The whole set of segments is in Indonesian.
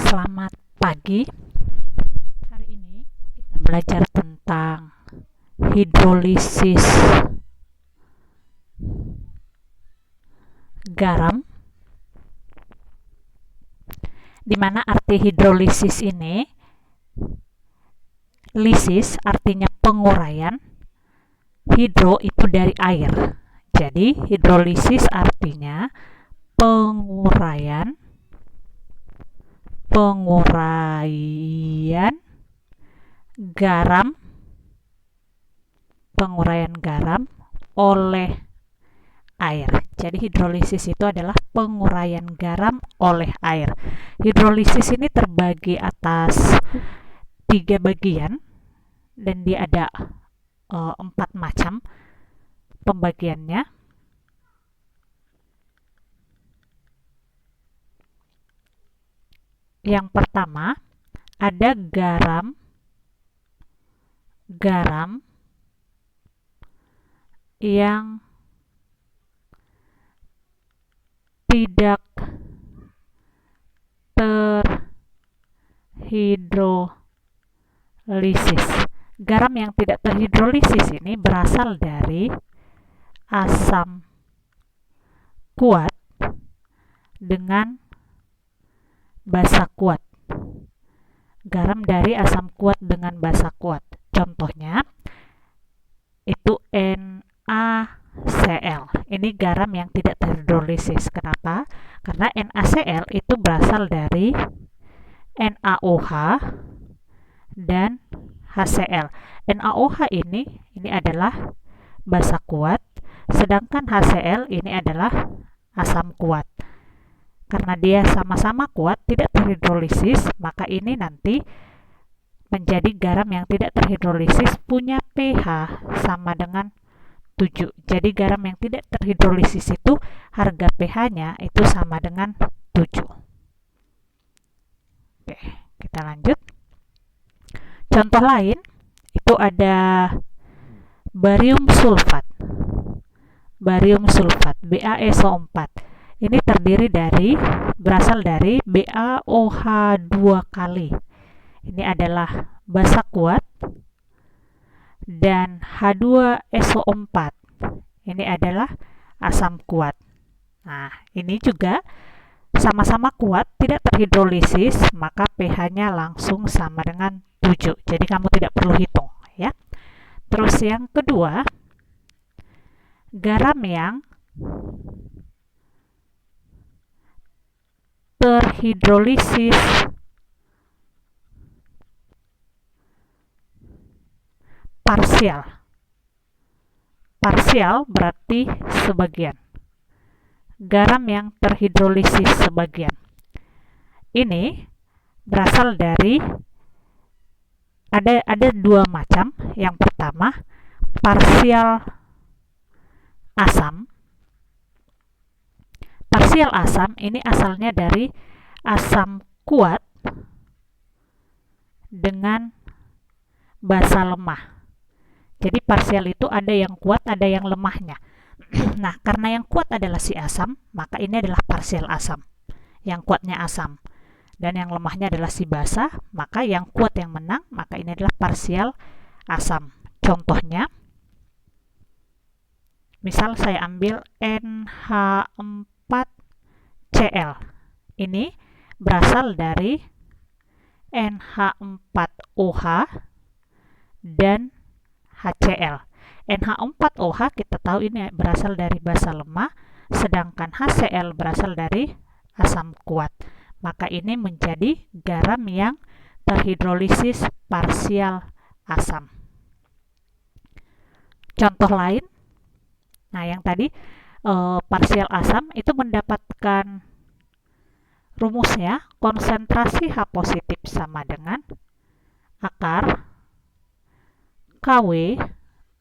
Selamat pagi. Hari ini kita belajar tentang hidrolisis garam. Di mana arti hidrolisis ini? Lisis artinya penguraian, hidro itu dari air. Jadi hidrolisis artinya penguraian garam oleh air. Jadi hidrolisis itu adalah penguraian garam oleh air. Hidrolisis ini terbagi atas 3 bagian dan dia ada 4 macam pembagiannya. Yang pertama ada garam yang tidak terhidrolisis. Garam yang tidak terhidrolisis ini berasal dari asam kuat dengan basa kuat. Garam dari asam kuat dengan basa kuat. Contohnya itu NaCl. Ini garam yang tidak terhidrolisis. Kenapa? Karena NaCl itu berasal dari NaOH dan HCl. NaOH ini adalah basa kuat, sedangkan HCl ini adalah asam kuat. Karena dia sama-sama kuat, tidak terhidrolisis, maka ini nanti menjadi garam yang tidak terhidrolisis punya pH sama dengan 7. Jadi garam yang tidak terhidrolisis itu harga pH-nya itu sama dengan 7. Oke, kita lanjut. Contoh lain itu ada barium sulfat. BaSO4. Ini berasal dari BaOH 2 kali. Ini adalah basa kuat, dan H2SO4. Ini adalah asam kuat. Nah, ini juga sama-sama kuat, tidak terhidrolisis, maka pH-nya langsung sama dengan 7. Jadi kamu tidak perlu hitung, ya. Terus yang kedua, garam yang terhidrolisis parsial. Parsial berarti sebagian. Garam yang terhidrolisis sebagian. Ini berasal dari ada 2 macam. Yang pertama, parsial asam. Parsial asam ini asalnya dari asam kuat dengan basa lemah. Jadi parsial itu ada yang kuat, ada yang lemahnya. Nah, karena yang kuat adalah si asam, maka ini adalah parsial asam. Yang kuatnya asam. Dan yang lemahnya adalah si basa, maka yang kuat yang menang, maka ini adalah parsial asam. Contohnya, misal saya ambil NH4Cl. Ini berasal dari NH4OH dan HCl. NH4OH kita tahu ini berasal dari basa lemah, sedangkan HCl berasal dari asam kuat. Maka ini menjadi garam yang terhidrolisis parsial asam. Contoh lain, nah yang tadi parsial asam itu mendapatkan rumusnya konsentrasi H positif sama dengan akar KW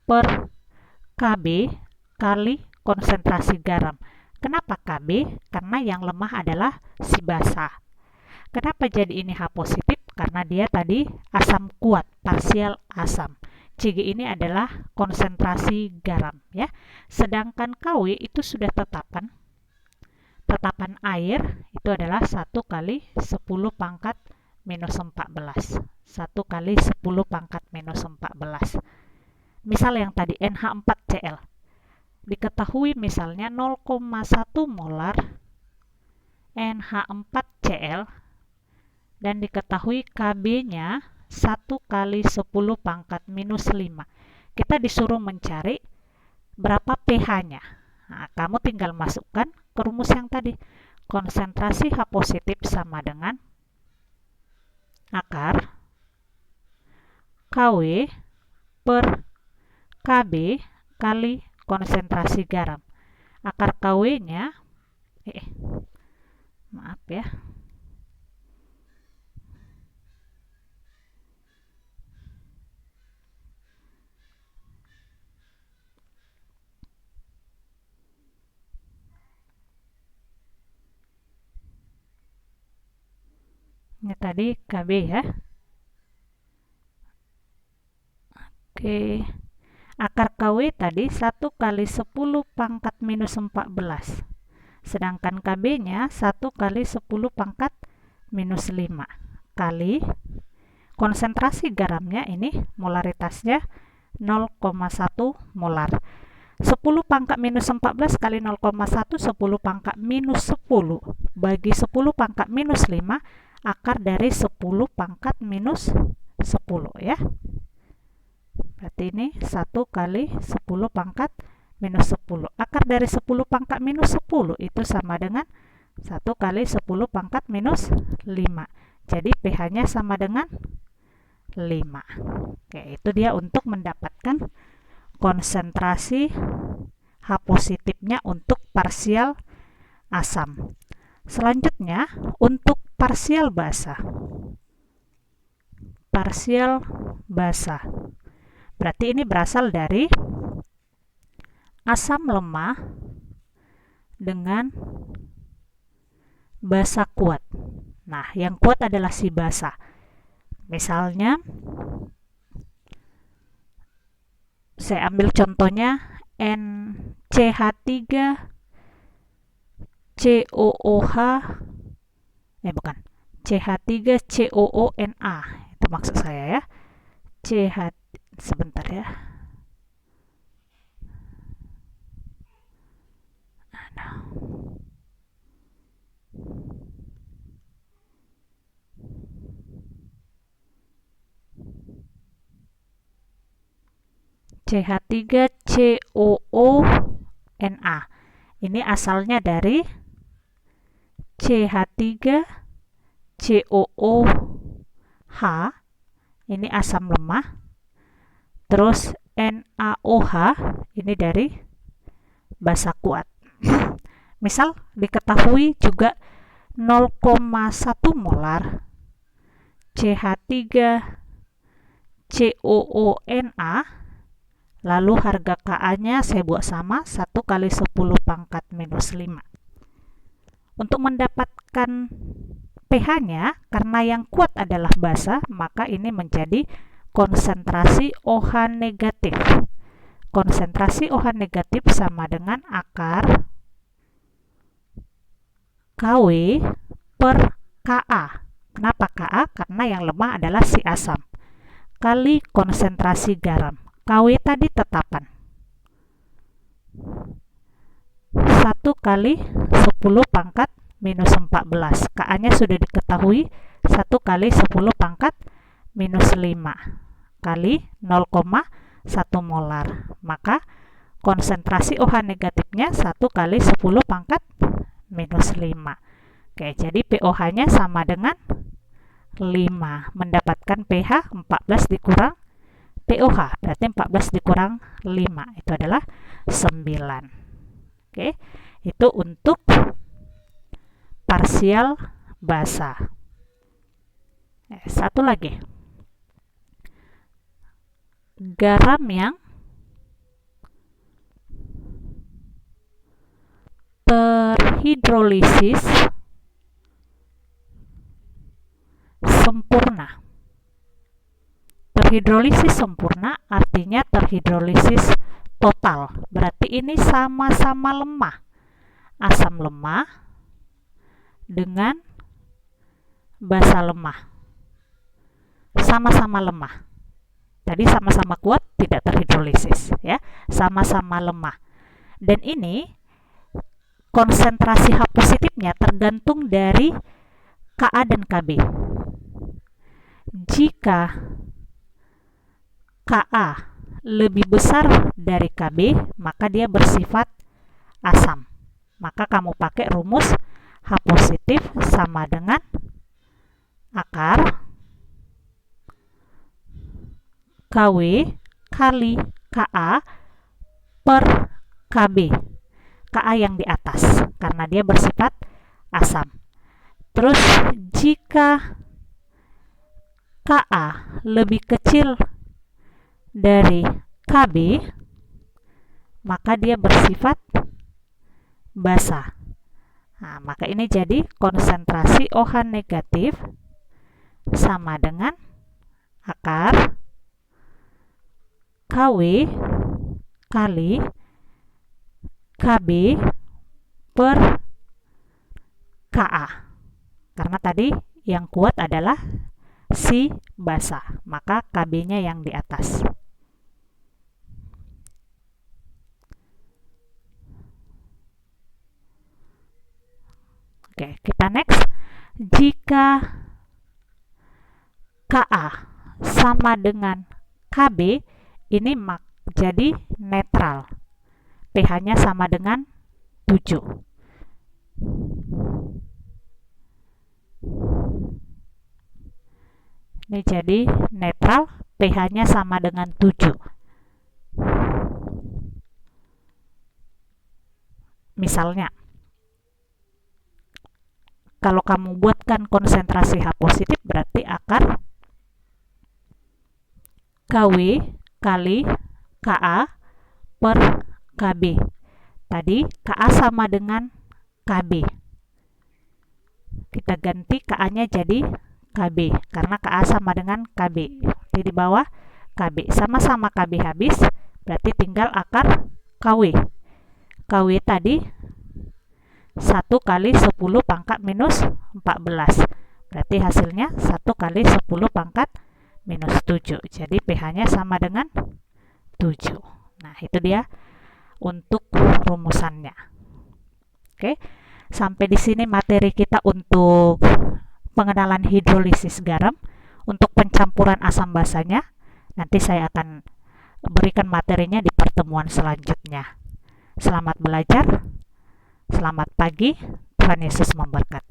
per KB kali konsentrasi garam. Kenapa KB? Karena yang lemah adalah si basa. Kenapa jadi ini H positif? Karena dia tadi asam kuat, parsial asam. Cg ini adalah konsentrasi garam, ya. Sedangkan KW itu sudah tetapan tetapan air itu adalah 1 kali 10 pangkat minus 14. 1 kali 10 pangkat minus 14. Misal yang tadi NH4Cl. Diketahui misalnya 0,1 molar NH4Cl dan diketahui Kb-nya 1 kali 10 pangkat minus 5. Kita disuruh mencari berapa pH-nya. Nah, kamu tinggal masukkan ke rumus yang tadi. Konsentrasi H positif sama dengan akar Kw per Kb kali konsentrasi garam. Akar Kw-nya, maaf ya, ini tadi Kb ya. Oke, akar Kw tadi 1 kali 10 pangkat minus 14. Sedangkan Kb-nya 1 kali 10 pangkat minus 5 kali konsentrasi garamnya ini molaritasnya 0,1 molar. 10 pangkat minus 14 kali 0,1, 10 pangkat minus 10 bagi 10 pangkat minus 5, akar dari 10 pangkat minus 10 ya. Berarti ini 1 kali 10 pangkat minus 10. Akar dari 10 pangkat minus 10 itu sama dengan 1 kali 10 pangkat minus 5. Jadi pH-nya sama dengan 5. Oke, itu dia untuk mendapatkan konsentrasi H positifnya untuk parsial asam. Selanjutnya, untuk parsial basa. Parsial basa. Berarti ini berasal dari asam lemah dengan basa kuat. Nah, yang kuat adalah si basa. Misalnya, saya ambil contohnya NCH3COOH, CH3COONA. Itu maksud saya ya. Sebentar ya. CH3COONA. Ini asalnya dari CH3COOH. Ini asam lemah. Terus NaOH ini dari basa kuat. Misal diketahui juga 0,1 molar CH3COONA, lalu harga Ka-nya saya buat sama 1 kali 10 pangkat minus 5. Untuk mendapatkan pH-nya, karena yang kuat adalah basa, maka ini menjadi konsentrasi OH negatif. Konsentrasi OH negatif sama dengan akar Kw per Ka. Kenapa Ka? Karena yang lemah adalah si asam. Kali konsentrasi garam. Kw tadi tetapan. 1 kali 10 pangkat minus 14. Ka-nya sudah diketahui 1 kali 10 pangkat minus 5 kali 0,1 molar. Maka konsentrasi OH negatifnya 1 kali 10 pangkat minus 5. Oke, jadi pOH-nya sama dengan 5. Mendapatkan pH 14 dikurang pOH. Berarti 14 dikurang 5. Itu adalah 9. Oke, itu untuk parsial basa. Satu lagi. Garam yang terhidrolisis sempurna. Terhidrolisis sempurna artinya terhidrolisis total. Berarti ini sama-sama lemah. Asam lemah dengan basa lemah. Sama-sama lemah. Tadi sama-sama kuat, tidak terhidrolisis, ya. Sama-sama lemah. Dan ini konsentrasi H positifnya tergantung dari Ka dan Kb. Jika Ka lebih besar dari Kb, maka dia bersifat asam. Maka kamu pakai rumus H positif sama dengan akar Kw kali Ka per Kb. Ka yang di atas, karena dia bersifat asam. Terus jika Ka lebih kecil dari Kb, maka dia bersifat basa. Nah, maka ini jadi konsentrasi OH negatif sama dengan akar Kw kali Kb per Ka. Karena tadi yang kuat adalah si basa, maka Kb-nya yang di atas. Oke, kita next. Jika Ka sama dengan Kb, ini jadi netral. pH-nya sama dengan 7. Ini jadi netral, pH-nya sama dengan 7. Misalnya, kalau kamu buatkan konsentrasi H positif, berarti akar Kw kali Ka per Kb. Tadi Ka sama dengan Kb. Kita ganti Ka-nya jadi Kb, karena Ka sama dengan Kb. Jadi di bawah Kb. Sama-sama Kb habis, berarti tinggal akar Kw. Kw tadi 1 kali 10 pangkat minus 14. Berarti hasilnya 1 kali 10 pangkat minus 7. Jadi pH-nya sama dengan 7. Nah, itu dia untuk rumusannya. Oke, sampai di sini materi kita untuk pengenalan hidrolisis garam. Untuk pencampuran asam basanya, nanti saya akan berikan materinya di pertemuan selanjutnya. Selamat belajar, selamat pagi, Tuhan Yesus memberkati.